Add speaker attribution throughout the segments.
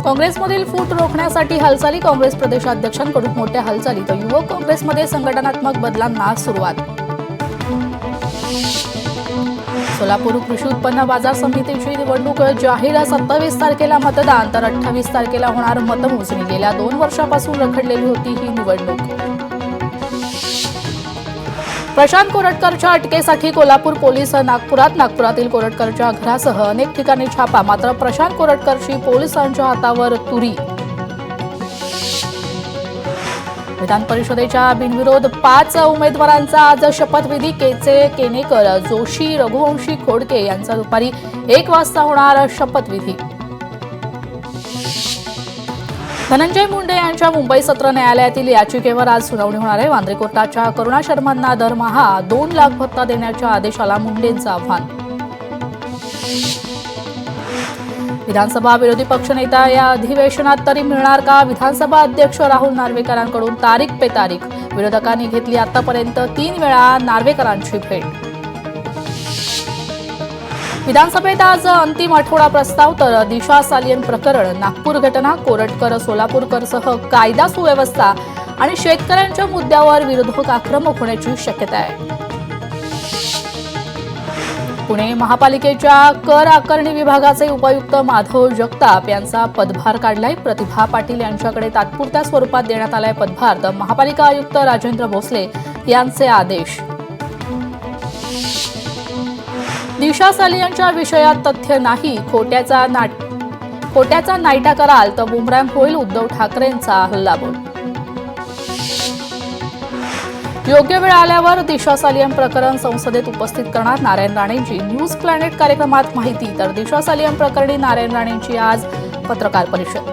Speaker 1: काँग्रेसमधील फूट रोखण्यासाठी हालचाली. काँग्रेस प्रदेशाध्यक्षांकडून मोठ्या हालचाली तर युवक काँग्रेसमध्ये संघटनात्मक बदलांना सुरुवात. सोलापूर कृषी उत्पन्न बाजार समितीची निवडणूक जाहीर. 27 तारखेला मतदान तर 28 तारखेला होणार मतमोजणी. गेल्या 2 वर्षापासून रखडलेली होती ही निवडणूक. प्रशांत कोरटकरच्या अटकेसाठी कोल्हापूर पोलीस नागपुरातील कोरटकरच्या घरासह अनेक ठिकाणी छापा. मात्र प्रशांत कोरटकरची पोलिसांच्या हातावर तुरी. विधान परिषदेच्या बिनविरोध 5 उमेदवारांचा आज शपथविधी. केनेकर, जोशी, रघुवंशी, खोडके यांचा दुपारी 1 वाजता होणार शपथविधी. धनंजय मुंडे यांच्या मुंबई सत्र न्यायालयातील याचिकेवर आज सुनावणी होणार आहे. वांद्रे कोर्टाच्या करुणा शर्मांना दरमहा 2 लाख भत्ता देण्याच्या आदेशाला मुंडेंचं आव्हान. विधानसभा विरोधी पक्षनेता या अधिवेशनात तरी मिळणार का? विधानसभा अध्यक्ष राहुल नार्वेकरांकडून तारीख पे तारीख. विरोधकांनी घेतली आतापर्यंत 3 वेळा नार्वेकरांची भेट. विधानसभेत आज अंतिम आठवडा प्रस्ताव तर दिशा सालियन प्रकरण, नागपूर घटना, कोरटकर, सोलापूरकरसह कायदा सुव्यवस्था आणि शेतकऱ्यांच्या मुद्द्यावर विरोधक आक्रमक होण्याची शक्यता आहे. पुणे महापालिकेच्या कर आकारणी विभागाचे उपायुक्त माधव जगताप यांचा पदभार काढलाय. प्रतिभा पाटील यांच्याकडे तात्पुरत्या स्वरूपात देण्यात आलाय पदभार तर महापालिका आयुक्त राजेंद्र भोसले यांचे आदेश. दिशा सालियनच्या विषयात तथ्य नाही, खोट्याचा नायटा कराल तर बुमरँग होईल. उद्धव ठाकरेंचा हल्लाबोल. योग्य वेळ आल्यावर दिशा सालियन प्रकरण संसदेत उपस्थित करणार नारायण राणेंची. न्यूज प्लॅनेट कार्यक्रमात माहिती तर दिशा सालियन प्रकरणी नारायण राणेंची आज पत्रकार परिषद.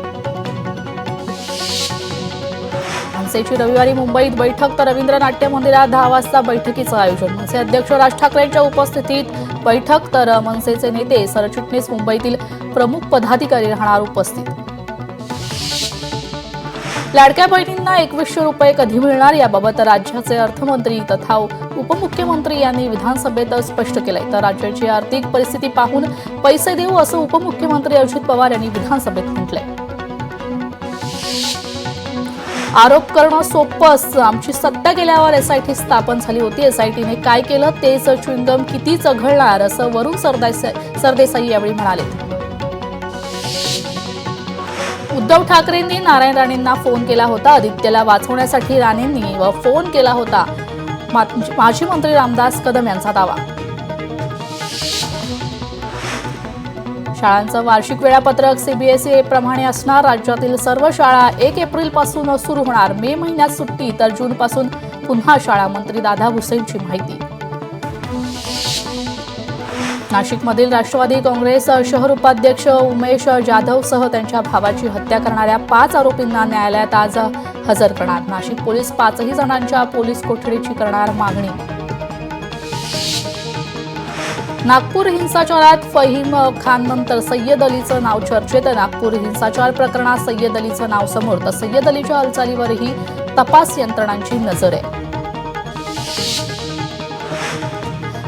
Speaker 1: मनसेची रविवारी मुंबईत बैठक तर रवींद्र नाट्य मंदिरात 10 वाजता बैठकीचं आयोजन. मनसे अध्यक्ष राज ठाकरेंच्या उपस्थितीत बैठक तर मनसेचे नेते सरचिटणीस मुंबईतील प्रमुख पदाधिकारी राहणार उपस्थित. लाडक्या बहिणींना 2100 रुपये कधी मिळणार याबाबत राज्याचे अर्थमंत्री तथा उपमुख्यमंत्री यांनी विधानसभेत स्पष्ट केलंय. तर राज्याची आर्थिक परिस्थिती पाहून पैसे देऊ असं उपमुख्यमंत्री अजित पवार यांनी विधानसभेत म्हटलंय. आरोप करणं सोपं असतं. आमची सत्ता गेल्यावर एसआयटी स्थापन झाली होती. एसआयटीने काय केलं तेच च्युइंगम किती चघळणार असं वरुण सरदेसाई यावेळी म्हणाले. उद्धव ठाकरेंनी नारायण राणेंना फोन केला होता. आदित्यला वाचवण्यासाठी राणेंनी फोन केला होता. माजी मंत्री रामदास कदम यांचा दावा. शाळांचं वार्षिक वेळापत्रक सीबीएसई प्रमाणे असणार. राज्यातील सर्व शाळा 1 एप्रिलपासून सुरू होणार. मे महिन्यात सुट्टी तर जूनपासून पुन्हा शाळा. मंत्री दादा भुसेंची माहिती. नाशिकमधील राष्ट्रवादी काँग्रेस शहर उपाध्यक्ष उमेश जाधवसह त्यांच्या भावाची हत्या करणाऱ्या 5 आरोपींना न्यायालयात आज हजर करणार. नाशिक पोलीस 5ही जणांच्या पोलीस कोठडीची करणार मागणी. नागपूर हिंसाचारात फहीम खाननंतर सय्यद अलीचं नाव चर्चेत. नागपूर हिंसाचार प्रकरणात सय्यद अलीचं नाव समोर तर सय्यद अलीच्या हालचालीवरही तपास यंत्रणांची नजर आहे.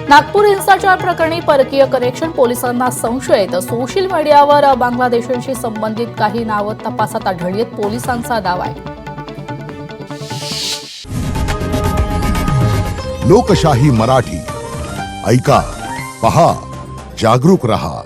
Speaker 1: नागपूर हिंसाचार प्रकरणी परकीय कनेक्शन, पोलिसांना संशय तर सोशल मीडियावर बांगलादेशाशी संबंधित काही नावं तपासात आढळली आहेत. पोलिसांचा दावा आहे.
Speaker 2: लोकशाही मराठी ऐका, पहा, जागरूक रहा.